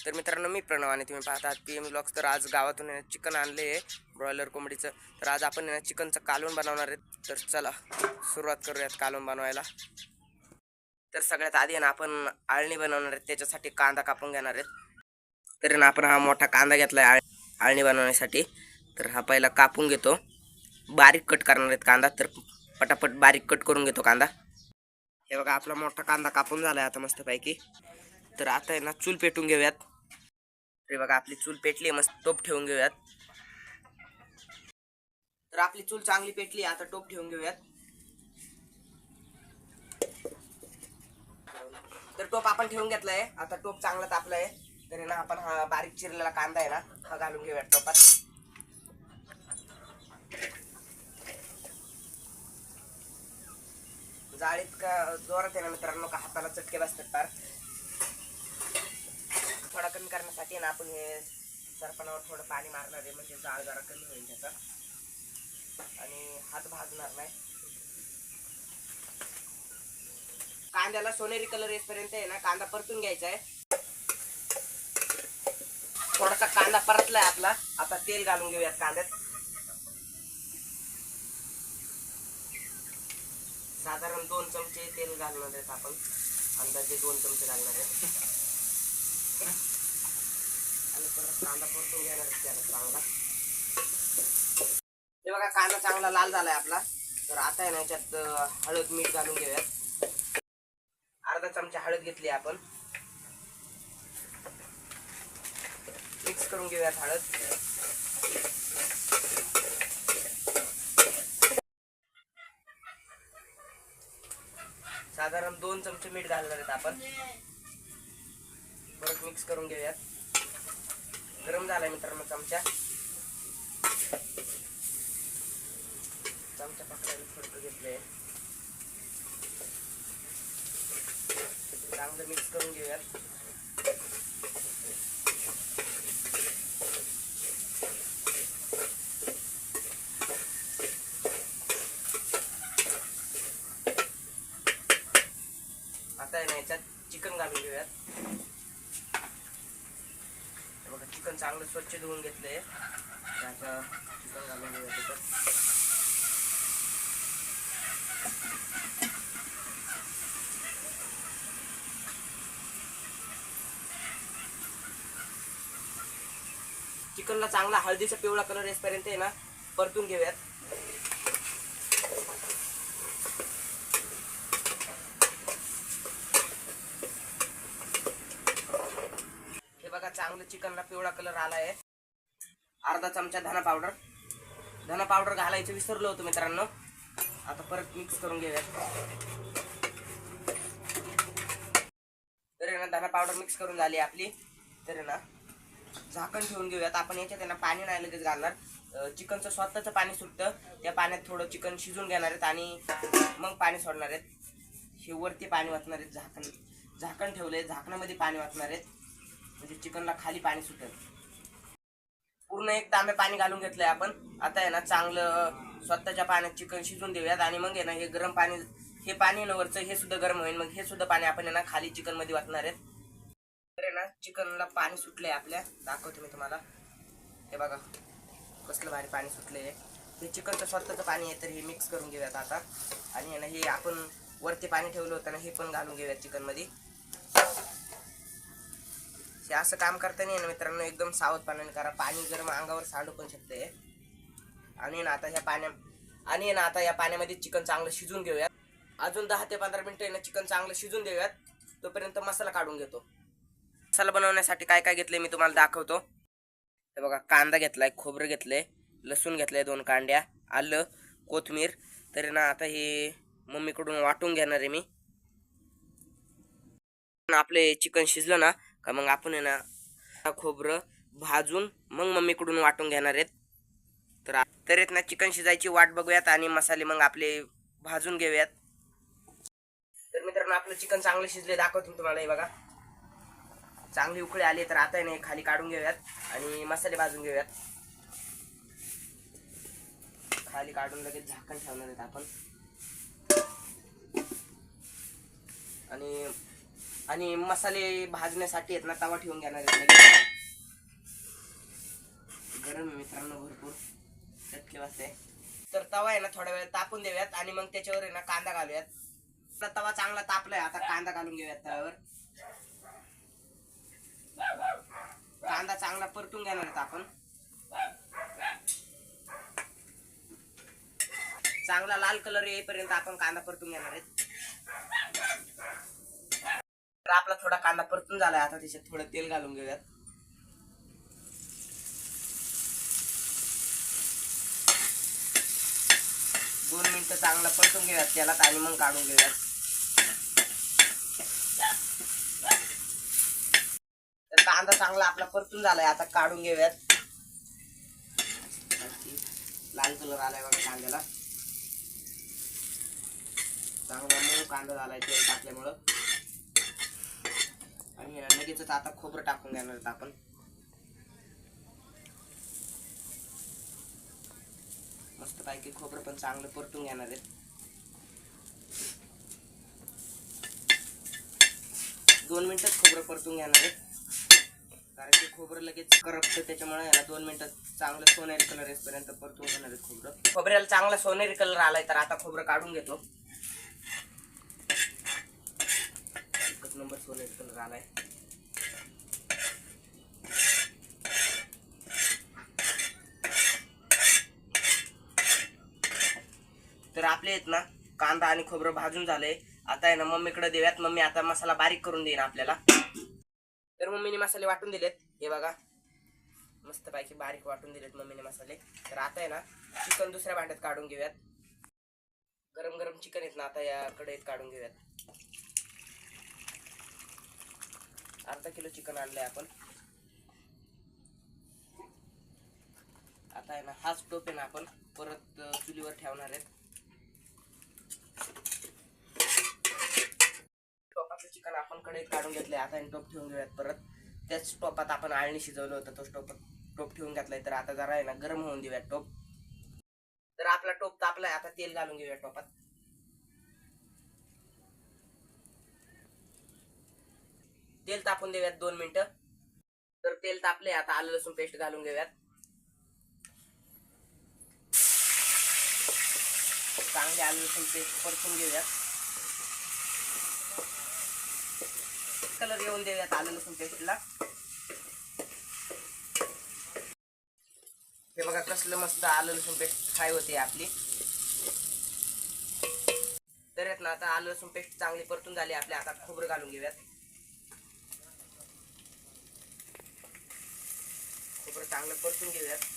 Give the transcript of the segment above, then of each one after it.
तर मित्रांनो, मी प्रणव आणि तुम्ही पाहतात PM व्लॉग्स. तर आज गावातून चिकन आणले आहे, ब्रॉयलर कोंबडीचं. तर आज आपण चिकनचं कालवण बनवणार आहेत. तर चला सुरुवात करूयात कालवण बनवायला. तर सगळ्यात आधी आपण आळणी बनवणार आहेत, त्याच्यासाठी कांदा कापून घेणार आहेत. तर आपण हा मोठा कांदा घेतला आहे आळणी बनवण्यासाठी. तर हा पहिला कापून घेतो, बारीक कट करणार आहेत कांदा. तर पटापट बारीक कट करून घेतो कांदा. हे बघा, आपला मोठा कांदा कापून झाला आहे आता मस्तपैकी. तर आता चूल पेटून घेऊयात. हे बघा, आपली चूल पेटली, मस्त टोप ठेवून घेऊयात. तर आपली चूल चांगली पेटली, आता टोप ठेवून घेऊयात. तर टोप आपण ठेवून घेतलाय, आता टोप चांगला तापलाय. तर आपण हा बारीक चिरलेला कांदा आहे ना, हा घालून घेऊयात टोपात. जाळीत का जोरात आहे ना मित्रांनो, का हाताला चटके बसतात फार. थोडा कमी करण्यासाठी ना आपण हे सरपणावर थोडं पाणी मारणार आहे, म्हणजे जाळ जरा कमी होईल त्याचा आणि हात भाजणार नाही. कांद्याला सोनेरी कलर येईपर्यंत आहे ना कांदा परतून घ्यायचा आहे. थोडासा कांदा परतलाय आपला, आता तेल घालून घेऊयात कांद्यात. साधारण 2 चमचे तेल घालणार आहेत आपण, अंदाजे 2 चमचे घालणार आहेत. आणि परत कांदा परतून घेणार आहे त्याला चांगला. हे बघा, कांदा चांगला लाल झालाय आपला. तर आता आहे ना याच्यात हळद मीठ घालून घेऊयात. अर्धा चमचा हळद घेतली आपण, मिक्स करून घेऊयात हळद. साधारण 2 चमचे मीठ घालणार आहेत आपण, परत मिक्स करून घेऊयात. गरम झालाय मित्रांनो चमचा पकडायला फडकं घेतलंय, चांगलं मिक्स करून घेऊयात. आता आहे ना याच्यात चिकन घालून घेऊयात. बघा, चिकन चांगलं स्वच्छ धुवून घेतलंय, त्याचं चिकन घालून घेऊयात त्याच्यात. चिकनला चांगला हळदीचा पिवळा कलर येईपर्यंत आहे ना परतून घेऊयात. हे बघा, चांगलं चिकनला पिवळा कलर आलाय. अर्धा चमचा धना पावडर घालायचं विसरलो होतो मित्रांनो, आता परत मिक्स करून घेऊयात. तर धना पावडर मिक्स करून झाली आपली. तर झाकण ठेवून घेऊयात. आपण याच्यात पाणी नाही लगेच घालणार, चिकनचं स्वतःचं पाणी सुटतं, त्या पाण्यात थोडं चिकन शिजून घेणार आहेत आणि मग पाणी सोडणार आहेत. हे वरती पाणी वाचणार आहेत, झाकण ठेवलंय, झाकणामध्ये पाणी वाचणार आहेत, म्हणजे चिकनला खाली पाणी सुटेल. पूर्ण 1 तांबे पाणी घालून घेतलंय आपण. आता आहे ना चांगलं स्वतःच्या पाण्यात चिकन शिजून देऊयात आणि मग आहे ना हे गरम पाणी, हे पाणी वरचं हे सुद्धा गरम होईल, मग हे सुद्धा पाणी आपण खाली चिकन मध्ये वाटणार आहेत. तर चिकनला पाणी सुटलंय आपल्या, दाखवतो मी तुम्हाला. हे बघा कसलं भारी पाणी सुटलंय. हे चिकनचं स्वतःचं पाणी आहे, तर हे मिक्स करून घेऊयात आता. आणि हे आपण वरती पाणी ठेवलं होतं ना, हे पण घालून घेऊयात चिकन मध्ये. हे असं काम करताना ना मित्रांनो एकदम सावधपणाने करा, पाणी गरम अंगावर सांडू पण शकते. आणि आता या पाण्यामध्ये चिकन चांगलं शिजून घेऊयात. अजून 10 ते 15 मिनिटं चिकन चांगलं शिजून देऊयात. तोपर्यंत मसाला काढून घेतो. मसाला बनवण्यासाठी काय काय घेतलंय मी तुम्हाला दाखवतो. हे बघा, कांदा घेतलाय, खोबरं घेतलंय, लसूण घेतलंय 2 कांड्या, आलं, कोथिंबीर. तर आता हे मम्मीकडून वाटून घेणार आहे मी. आपले चिकन शिजलं ना का मग आपण खोबरं भाजून मग मम्मीकडून वाटून घेणार आहेत. तर चिकन शिजायची वाट बघूयात आणि मसाले मग आपले भाजून घेऊयात. तर मित्रांनो, आपलं चिकन चांगलं शिजले, दाखवतो तुम्हाला. हे बघा, चांगली उकळी आली. तर आता खाली काढून घेऊयात आणि मसाले भाजून घेऊयात. खाली काढून लगेच झाकण ठेवणार आहेत आपण. आणि आणि मसाले भाजण्यासाठी आहेत ना तवा ठेवून घेणार आहे लगेच. गरम आहे मित्रांनो भरपूर चटके वाजते. तर तवा आहे ना थोड्या वेळ तापून देऊयात आणि मग त्याच्यावर आहे ना कांदा घालूयात. तवा चांगला तापलाय, आता कांदा घालून घेऊयात तव्यावर. कांदा चांगला परतून घेणार आहेत आपण. चांगला लाल कलर येईपर्यंत आपण कांदा परतून घेणार आहेत. तर आपला थोडा कांदा परतून झालाय, आता त्याच्यात थोडं तेल घालून घेऊयात. दोन मिनिटं चांगला परतून घेऊयात त्याला आणि मग काढून घेऊयात. तर कांदा चांगला आपला परतून झालाय, आता काढून घेऊयात. लाल कलर आलाय बघा कांद्याला. चांगला मऊ कांदा झालाय तेल टाकल्यामुळं. आणि लगेचच आता खोबरं टाकून घेणार आहेत आपण. मस्त पैकी खोबरं पण चांगलं परतून घेणार आहेत. 2 मिनिटच खोबरं परतून घेणार आहेत, कारण की खोबरं लगेच करपतं, त्याच्यामुळे याला 2 मिनिटं चांगलं सोनेरी कलर येईपर्यंत परतून घेणार आहेत खोबरं. खोबऱ्याला चांगला सोनेरी कलर आलाय, तर आता खोबरं काढून घेतो. एकच नंबर सोनेरी कलर आलाय. तर आपले आहेत ना कांदा आणि खोबरं भाजून झालंय. आता आहे ना मम्मीकडे देऊयात. मम्मी आता मसाला बारीक करून देईन आपल्याला. तर मम्मीने मसाले वाटून दिलेत, हे बघा मस्त पैकी बारीक वाटून दिलेत मम्मीने मसाले. तर आता आहे ना चिकन दुसऱ्या भांड्यात काढून घेऊयात. गरम गरम चिकन आहेत ना आता या कढईत काढून घेऊयात. अर्धा किलो चिकन आणलंय आपण. आता आहे ना हाच टोप आहे ना आपण परत चुलीवर ठेवणार आहेत. टोपाचं चिकन आपण कढईत काढून घेतलंय, आता टोप ठेवून घेऊयात परत. त्याच टोपात आपण आळणी शिजवलं होतं, तोच टोप ठेवून घेतलाय. तर आता जरा आहे ना गरम होऊन देऊयात टोप. तर आपला टोप तापलाय, आता तेल घालून घेऊयात टोपात. तेल तापून देऊयात 2 मिनिटं. तर तेल तापले, आता आलं लसूण पेस्ट घालून घेऊयात. चांगले आलं लसूण पेस्ट परतून घेऊयात. कलर येऊन देऊयात आलं लसूण पेस्टला. हे बघा कसलं मस्त आलं लसूण पेस्ट फ्राय होते आपली. तर आहेत ना आता आलं लसूण पेस्ट चांगली परतून झाली आपली. आता खोबरं घालून घेऊयात. खोबरं चांगलं परतून घेऊयात.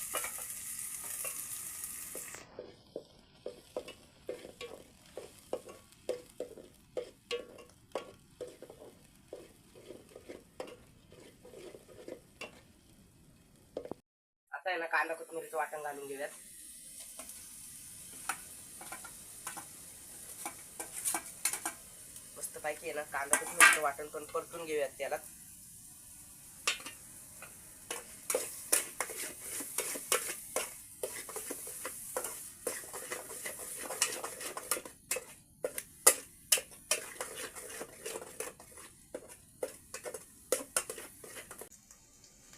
आता आहे ना कांदा कोथिंबीरचं वाटण घालून घेऊयात. मस्त पैकी आहे ना कांदा कोथिंबीरचं वाटण पण परतून घेऊयात त्याला.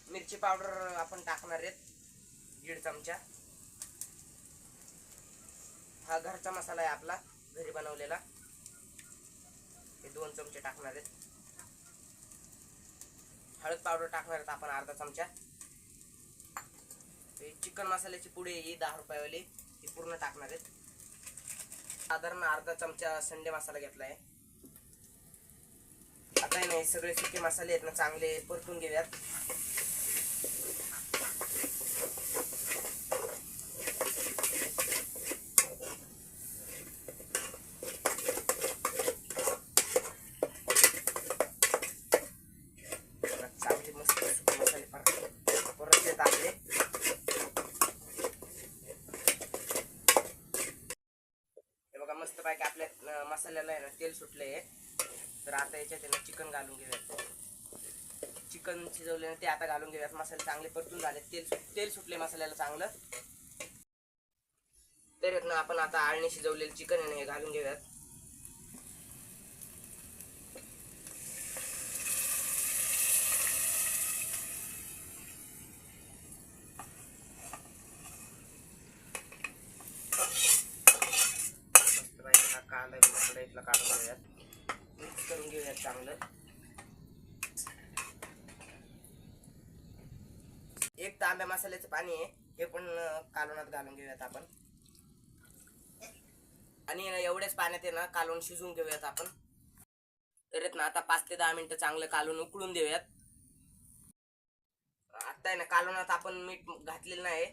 मिरची पावडर आपण टाकणार आहेत 1.5 चमचा. हा घरचा मसाला आहे आपला, घरी बनवलेला. हे 2 चमचे टाकणार आहेत. हळद पावडर टाकणार आहेत आपण अर्धा चमचा. चिकन मसाल्याची पुडी ही 10 रुपयावाली, ही पूर्ण टाकणार आहेत. साधारण अर्धा चमचा संडे मसाला घेतलाय. आता हे सगळे सुके मसाले आहेत ना चांगले परतून घेऊयात. चांगले मस्त सुके मसाले परत टाकले. हे बघा मस्त पैकी आपल्या मसाल्याला आहे ना तेल सुटलंय. तर आता याच्यात आहे ना चिकन घालून घेऊयात. चिकन शिजवले ते आता घालून घेऊयात. मसाले चांगले परतून झाले, तेल सुटले मसाल्याला चांगलं. तर ना आपण आता आळणी शिजवलेलं चिकन आहे ना हे घालून घेऊयात. घेऊयात चांगलं. एक तांब्या मसाल्याचं पाणी आहे, हे पण कालवणात घालून घेऊयात आपण. आणि एवढ्याच पाण्यात आहे ना कालवण शिजवून घेऊयात आपण. तर ना आता 5 ते 10 मिनिटं चांगलं कालवण उकळून देऊयात. आता आहे ना कालवणात आपण मीठ घातलेलं नाही,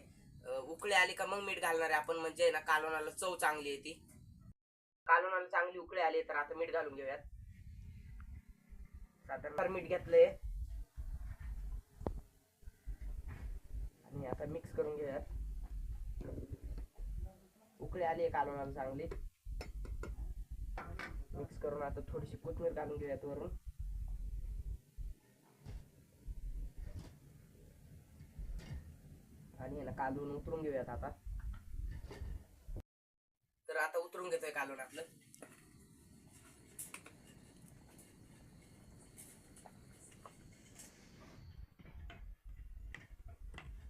उकळी आली का मग मीठ घालणार आहे आपण, म्हणजे ना कालवणाला चव चांगली येते. कालवणाला चांगली उकळी आली तर आता मीठ घालून घेऊयात. साधारण मीठ घेतलंय आणि आता मिक्स करून घेऊयात. उकळी आली आहे कालवणाला चांगली. मिक्स करून आता थोडीशी कोथिंबीर घालून घेऊयात वरून. आणि ना कालवून उतरून घेऊयात आता. तर आता उतरून घेतोय कालवण आपलं.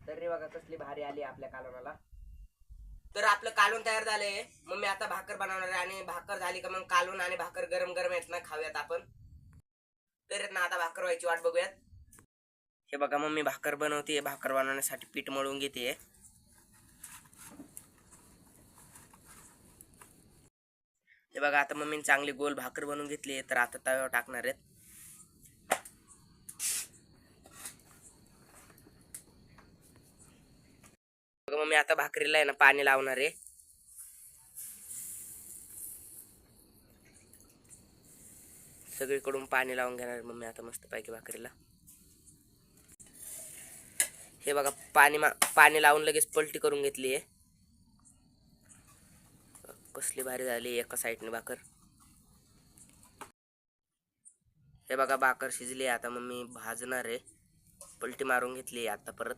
तरी बघा कसली भारी आली आपल्या कालवणाला. तर आपलं कालवण तयार झालंय. मग मी आता भाकर बनवणार आहे आणि भाकर झाली का मग कालवण आणि भाकर गरम गरम आहेत ना खाऊयात आपण. तर ना आता भाकर व्हायची वाट बघूयात. हे बघा मम्मी भाकर बनवते. भाकर बनवण्यासाठी पीठ मळून घेते. हे बघा आता मम्मीने चांगली गोल भाकर बनवून घेतली. तर आता तव्यावर टाकणार आहेत. बघा मम्मी आता भाकरीला आहे ना पाणी लावणार आहे. सगळीकडून पाणी लावून घेणार मम्मी आता मस्त पैकी भाकरीला. हे बघा पाणी लावून लगेच पलटी करून घेतली आहे. कसली भारी झाली एका साईडने भाकर. हे बघा भाकर शिजली. आता मम्मी भाजणार आहे. पलटी मारून घेतली आता परत.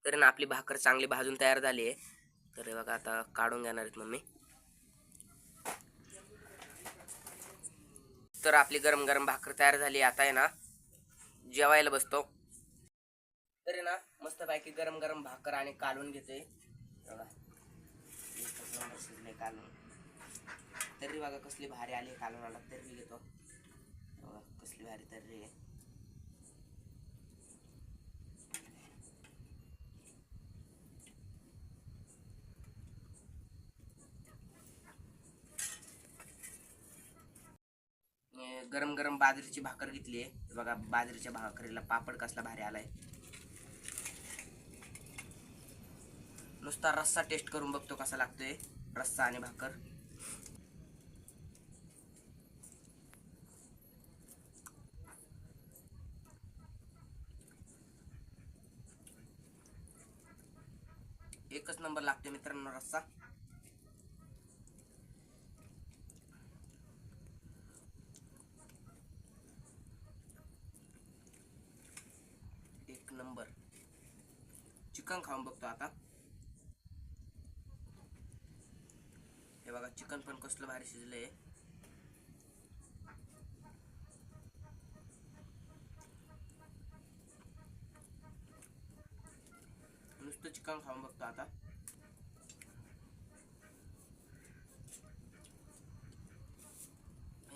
तर ना आपली भाकर चांगली भाजून तयार झाली आहे. तर हे बघा आता काढून घेणार आहेत मम्मी. तर आपली गरम गरम भाकर तयार झाली. आता आहे ना जेवायला बसतो. तर ना मस्त पैकी गरम गरम भाकर आणि कालवून घेते. बघा शिजले कालवून. तर्री बघा कसली भारी आली कालवणाला. तर्री घेतो. बघा कसली भारी तर्री आहे. गरम गरम बाजरीची भाकर घेतली आहे. बघा बाजरीच्या भाकरीला पापड कसला भारी आलाय. नुसता रस्सा टेस्ट करून बघतो कसा लागतोय रस्सा आणि भाकर. एकच नंबर लागते मित्रांनो रस्सा. एक नंबर. चिकन खाऊन बघतो आता. हे बघा चिकन पण कसलं भारी शिजलंय. नुसतं चिकन खाऊन बघतो आता.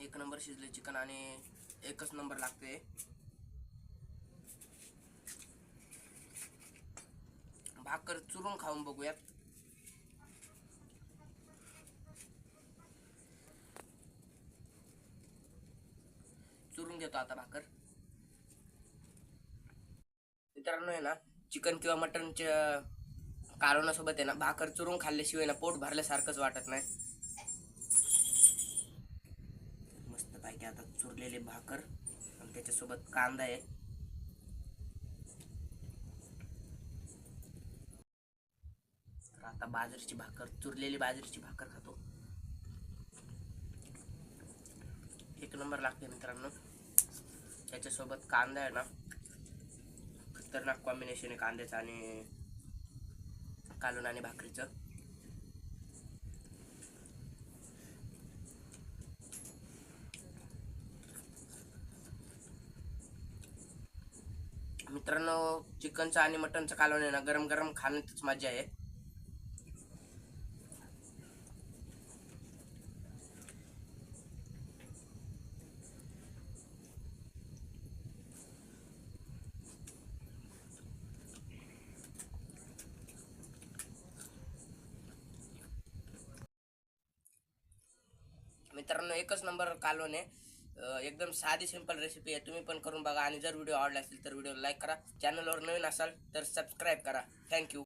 एक नंबर शिजले चिकन आणि एकच नंबर लागते. भाकर चुरून खाऊन बघूयात. चुरून घेतो आता भाकर. मित्रांनो आहे ना चिकन किंवा मटनच्या कालवणासोबत आहे ना भाकर चुरून खाल्ल्याशिवाय ना पोट भरल्यासारखंच वाटत नाही. मस्त पैकी आता चुरलेली भाकर आणि त्याच्यासोबत कांदा आहे. आता बाजरीची भाकर, चुरलेली बाजरीची भाकर खातो. एक नंबर लागते मित्रांनो. त्याच्यासोबत कांदा आहे ना खतरनाक कॉम्बिनेशन आहे कांद्याचं आणि कालवण आणि भाकरीचं. मित्रांनो चिकनचं आणि मटनचं कालवण आहे ना गरम गरम खाण्यातच मजा आहे. मित्रांनो एकच नंबर कालवण आहे, एकदम साधी सिंपल रेसिपी आहे. तुम्ही पण करून बघा आणि जर व्हिडिओ आवडला असेल तर व्हिडिओ लाईक करा. चॅनलवर नवीन असाल तर सबस्क्राईब करा. थँक्यू.